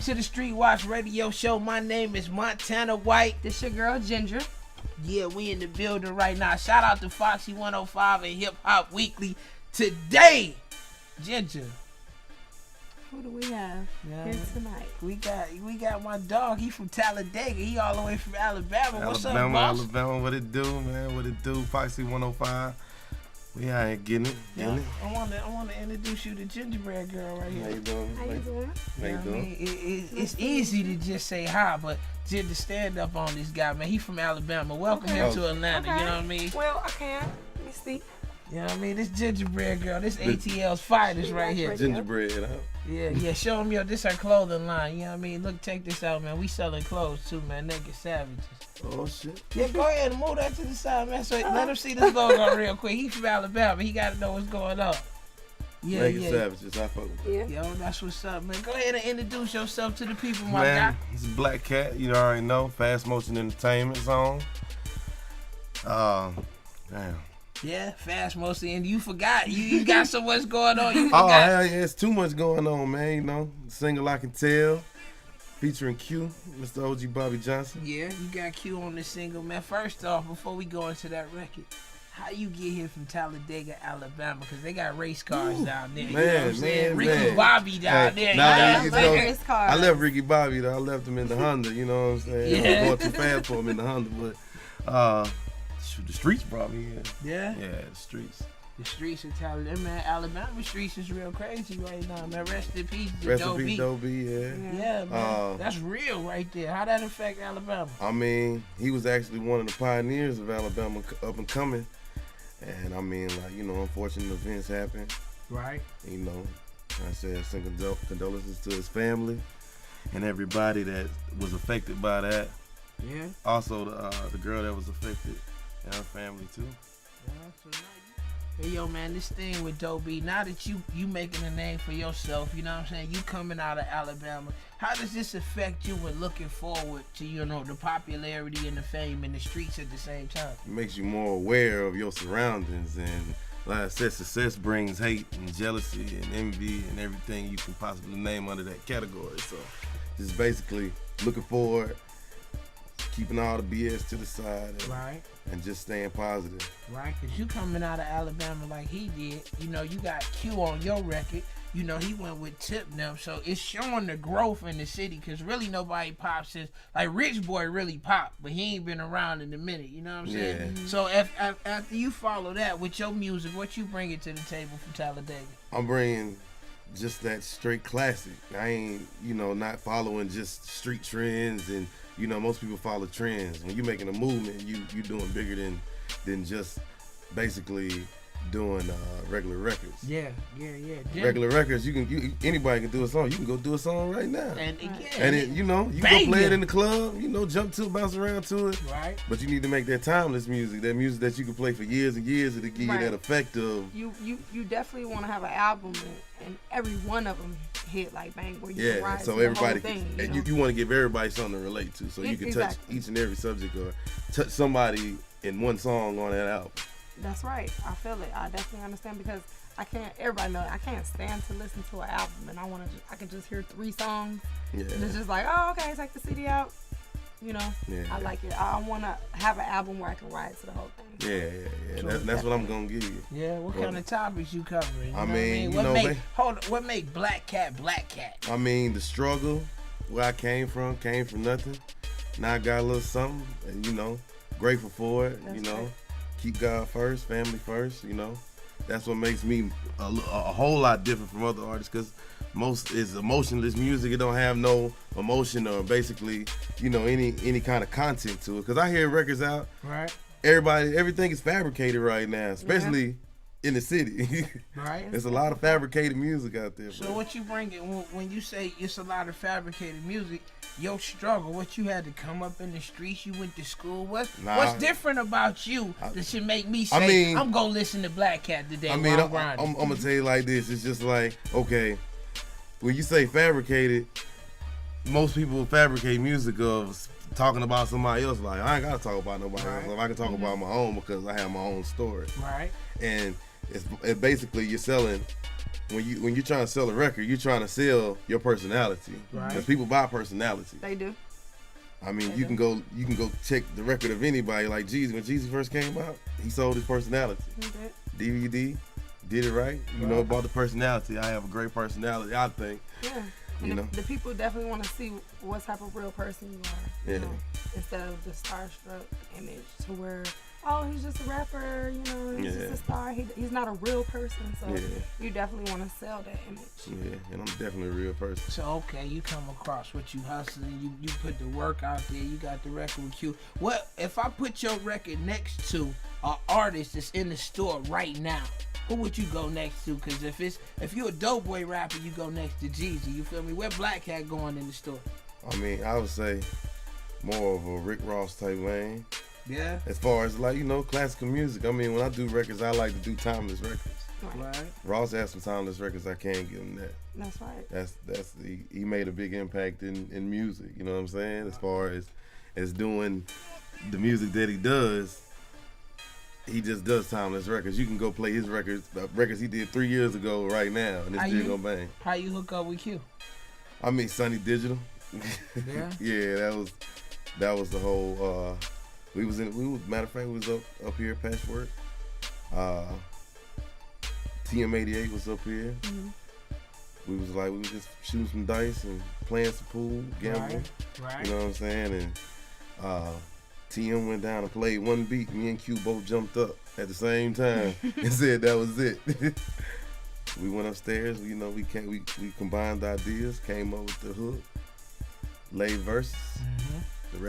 welcome to the Street Watch Radio Show. My name is Montana White. This your girl Ginger. Yeah, we in the building right now. Shout out to Foxy 105 and Hip Hop Weekly. Today, Ginger. Who do we have here tonight? We got my dog. He from Talladega. He all the way from Alabama. What's up, boss? Alabama, what it do, man? What it do? Foxy 105. We out here getting it. I want to introduce you to Gingerbread Girl right here. How you doing? How you doing? How you doing? It's easy to just say hi, but Ginger, stand up on this guy, man. He from Alabama. Welcome him to Atlanta. Okay. You know what I mean? Well, I can. Let me see. You know what I mean? This Gingerbread Girl, this ATL's finest right here. Gingerbread, huh? Yeah. Show them this our clothing line. You know what I mean? Look, check this out, man. We selling clothes too, man. Naked Savages. Oh shit. Yeah, go ahead and move that to the side, man. So let him see this logo real quick. He from Alabama. He got to know what's going on. Yeah. Naked Savages, I fuck with it. Yeah. Yo, that's what's up, man. Go ahead and introduce yourself to the people, my Man, guy. it's Blak Katt, you already know. Fast Motion Entertainment Zone. Damn. Yeah, fast mostly, and you forgot. You got so much going on. You Oh, forgot. hell yeah, it's too much going on, man. You know, single I Can Tell, featuring Q, Mr. OG Bobby Johnson. Yeah, you got Q on this single, man. First off, before we go into that record, how you get here from Talladega, Alabama? Because they got race cars down there. You know what I'm saying? Ricky Bobby down there. I left Ricky Bobby, though. I left him in the Honda, you know what I'm saying? Yeah. I was going too fast for him in the Honda, but the streets brought me in. Yeah? Yeah, the streets. The streets of Talladega, man. Alabama streets is real crazy right now, man. Rest in peace to Rest in Doe peace, B. Doe B, yeah. Yeah, man. That's real right there. How that affect Alabama? I mean, he was actually one of the pioneers of Alabama up and coming. And I mean, like, you know, unfortunate events happen. Right. You know, I said send condolences to his family and everybody that was affected by that. Yeah. Also, the girl that was affected and her family too. Yeah, so hey, yo, man, this thing with Doe B, now that you making a name for yourself, you know what I'm saying? You coming out of Alabama, how does this affect you when looking forward to, you know, the popularity and the fame in the streets at the same time? It makes you more aware of your surroundings, and like I said, success brings hate and jealousy and envy and everything you can possibly name under that category. So just basically looking forward, keeping all the BS to the side, and just staying positive. Right, because you coming out of Alabama like he did, you know, you got Q on your record, you know, he went with Tip them, so it's showing the growth in the city, because really nobody popped since, like Rich Boy really popped, but he ain't been around in a minute, you know what I'm saying? Yeah. So after you follow that with your music, what you bring it to the table from Talladega? I'm bringing just that straight classic. I ain't, you know, not following just street trends, and you know, most people follow trends. When you're making a movement, you doing bigger than just basically doing regular records. Yeah. Regular records, anybody can do a song. You can go do a song right now. And again, And it, you know, you bang go play it. it in the club, you know, jump to it, bounce around to it. Right. But you need to make that timeless music, that music that you can play for years and years, to give you that effect of. You definitely want to have an album and every one of them hit like bang, where you can ride so to the everybody, whole thing, and you know? you want to give everybody something to relate to, so you can touch each and every subject or touch somebody in one song on that album. That's right. I feel it. I definitely understand, because everybody knows I can't stand to listen to an album and I can just hear 3 songs. Yeah. And it's just like, oh, okay, take the CD out. You know, Yeah. I like it. I want to have an album where I can ride to the whole thing. Yeah. That's what I'm gonna give you. Yeah, what kind of topics you covering? You I know mean, what you know, what make Blak Katt Blak Katt? I mean, the struggle, where I came from nothing. Now I got a little something, and you know, grateful for it. That's you know, right. Keep God first, family first. You know, that's what makes me a whole lot different from other artists, because most is emotionless music. It don't have no emotion or basically, you know, any kind of content to it. Because I hear records out, Right. everything is fabricated right now, especially in the city. Right. There's a lot of fabricated music out there. So bro. what you bring it when you say it's a lot of fabricated music, your struggle, what you had to come up in the streets, you went to school, what's different about you that should make me say, I'm gonna listen to Blak Katt today? I mean, I'm gonna tell you like this. It's just like, okay, when you say fabricated, most people fabricate music of talking about somebody else. Like, I ain't gotta talk about nobody else. I can talk about my own, because I have my own story. Right. And it's basically you're selling when you're trying to sell a record, you're trying to sell your personality. Right. Because people buy personality. They do. I mean, you can go check the record of anybody. Like Jeezy, when Jeezy first came out, he sold his personality. He did. DVD, did it right. You know about the personality. I have a great personality, I think. Yeah. You know, the people definitely want to see what type of real person you are. Yeah. You know, instead of the starstruck image to where, oh, he's just a rapper, you know, he's just a star. He's not a real person. So you definitely want to sell that image. Yeah, and I'm definitely a real person. So okay, you come across what you hustling, you put the work out there, you got the record with Q. What if I put your record next to an artist that's in the store right now? Who would you go next to? Cause if you're a dope boy rapper, you go next to Jeezy. You feel me? Where Blak Katt going in the store? I mean, I would say more of a Rick Ross type lane. Yeah. As far as like, you know, classical music. I mean, when I do records, I like to do timeless records. Right. Ross has some timeless records. I can't give him that. That's right. He made a big impact in music. You know what I'm saying? As far as doing the music that he does, he just does timeless records. You can go play his records he did 3 years ago right now, and it's still gonna bang. How you hook up with Q? I mean, Sunny Digital. Yeah. Yeah, that was the whole. Matter of fact, we was up here at Patchwork. TM88 was up here. Mm-hmm. We was just shooting some dice and playing some pool, gambling. Right. You know what I'm saying? And TM went down and played one beat. Me and Q both jumped up at the same time and said that was it. We went upstairs. You know, we combined ideas, came up with the hook, laid verses. Mm-hmm. The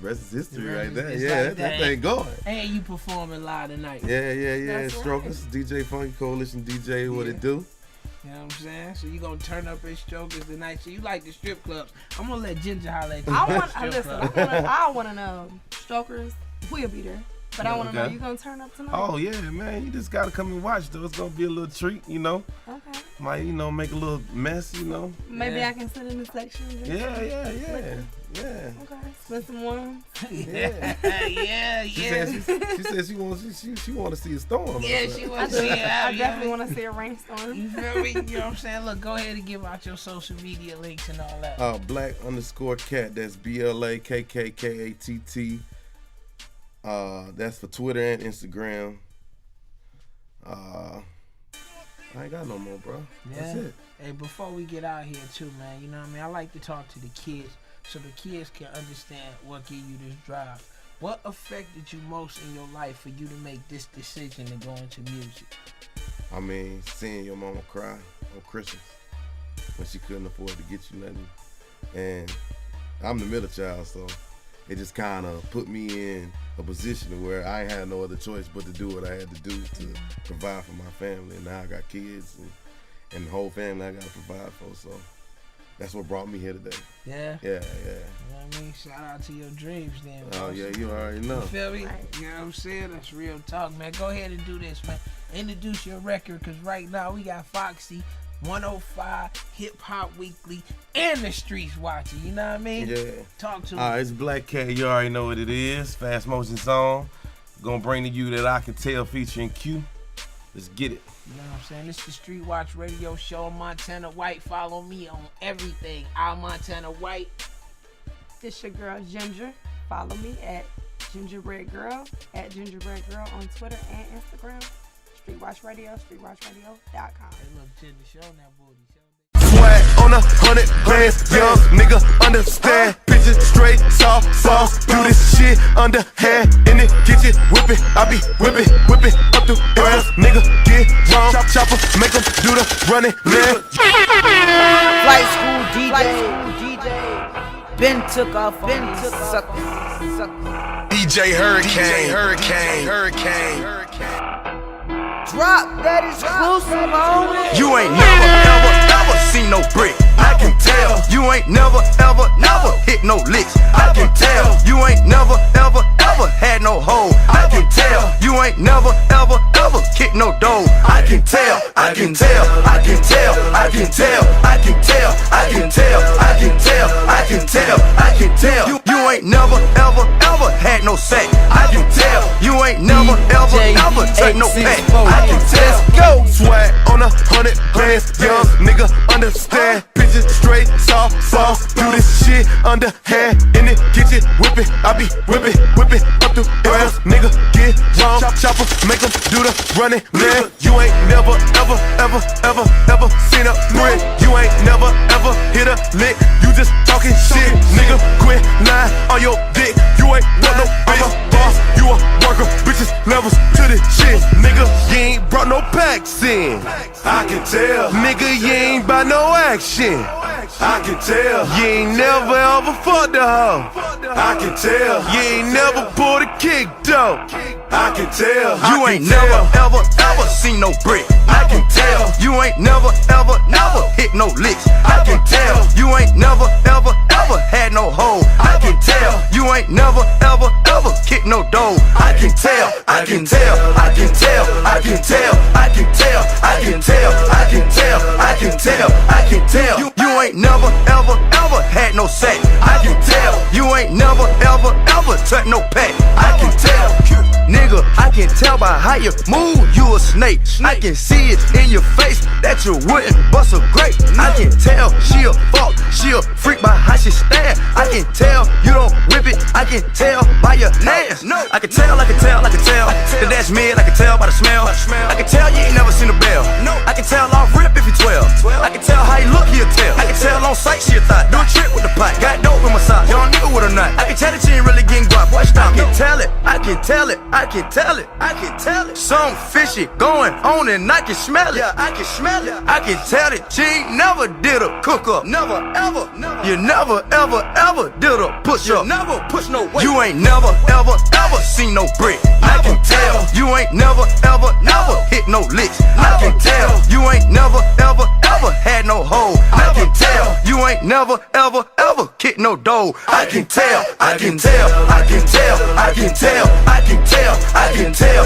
rest is history right there. Yeah, like that thing going. And you performing live tonight. Yeah. Strokers, DJ Funky Coalition DJ, what it do? You know what I'm saying? So you gonna turn up at Strokers tonight. So you like the strip clubs. I'm gonna let Ginger holler at you. I wanna know, Strokers, we'll be there. But I want to know, you going to turn up tonight? Oh, yeah, man. You just got to come and watch, though. It's going to be a little treat, you know. Okay. Might, you know, make a little mess, you know. Maybe I can sit in the section. Yeah. Okay. Spend some wine. Yeah. She said she want to see a storm. Yeah, she want to see it out. I definitely want to see a rainstorm. You feel me? You know what I'm saying? Look, go ahead and give out your social media links and all that. Blak_Katt. That's BLAKKKATT. That's for Twitter and Instagram. I ain't got no more, bro. Yeah. That's it. Hey, before we get out here too, man, you know what I mean? I like to talk to the kids so the kids can understand what give you this drive. What affected you most in your life for you to make this decision to go into music? I mean, seeing your mama cry on Christmas when she couldn't afford to get you nothing. And I'm the middle child, so it just kind of put me in a position where I ain't had no other choice but to do what I had to do to provide for my family. And now I got kids and the whole family I got to provide for. So that's what brought me here today. Yeah? Yeah. You know what I mean? Shout out to your dreams then. Oh, yeah, you already know. You feel me? You know what I'm saying? That's real talk, man. Go ahead and do this, man. Introduce your record, because right now we got Foxy, 105, Hip Hop Weekly, and the streets watching. You know what I mean? Yeah. Talk to me. All right, it's Blak Katt. You already know what it is. Fast motion song. Gonna bring to you That I Can Tell featuring Q. Let's get it. You know what I'm saying? This is the Street Watch Radio Show. Montana White. Follow me on everything. I'm Montana White. This your girl Ginger. Follow me at Gingerbread Girl, at Gingerbread Girl on Twitter and Instagram. Street Watch Radio, streetwatchradio.com. Hey, look, Ginger, show that booty. Swag on 100 bands, young nigga understand. Bitches straight, soft sauce. Do this shit underhand in the kitchen, whipping. I be whipping up the ground. Nigga get wrong, chopper, make 'em do the running land. Flight school DJ. Ben took off, suck. DJ Hurricane. Drop that exclusive on it. You ain't never seen no brick. I can tell. You ain't never hit no licks. I can tell. You ain't never had no hoe. I can tell. You ain't never kick no dough. I can tell. You ain't never had no sex. I can tell. You ain't never touch no pack. I can tell. Go. Swag on 100 bands, young nigga understand. Picture straight, soft balls. Do this shit underhand in the kitchen, whipping. I be whipping up the ass. Nigga get wrong, chopper, make 'em do the running man. You ain't never, ever seen a brick. You ain't never, ever hit a lick. You just talking shit, nigga. Quit lying on your dick. You ain't want no bitch. Boss, you a worker. Bitches levels to this shit, nigga. You ain't brought no packs in. I can tell, nigga. You ain't by no action. I can tell. You ain't never ever fucked a hoe. I can tell. You ain't never pulled a kick though. I can tell. You ain't never ever seen no brick. I can tell. You ain't never ever hit no licks. I can tell. You ain't never ever had no hoe. I can tell. You ain't never ever kick no dough. I can tell. I can tell. I can tell. I can tell. I can tell. I can tell. I can tell. I can tell. I can tell. You ain't never ever had no sack. I can tell. You ain't never ever touch no pack. I can tell. Nigga, I can tell by how you move, you a snake. I can see it in your face that you wouldn't bust a grape. I can tell she a fuck, she a freak by how she stand. I can tell you don't whip it, I can tell by your hands. I can tell that that's mid, I can tell by the smell. I can tell you ain't never seen a bell. I can tell off rip if you 12. I can tell how you look, he'll tell. I can tell on sight she a thought, do a trick with the pot. Got dope in my socks, young nigga with a nut. I can tell that she ain't really getting guap, boy stop. I can tell it, I can tell it. I can tell it, I can tell it. Something fishy going on and I can smell it. Yeah, I can smell it. I can tell it. She ain't never did a cook up. Never, ever. You never, ever did a push up. Never push no weight. You ain't never, ever seen no brick. I can tell. You ain't never, ever hit no licks. I can tell. You ain't never, ever had no hoe. I can tell. You ain't never, ever kick no dough. I can tell. I can tell. I can tell. I can tell. I can tell. I can tell.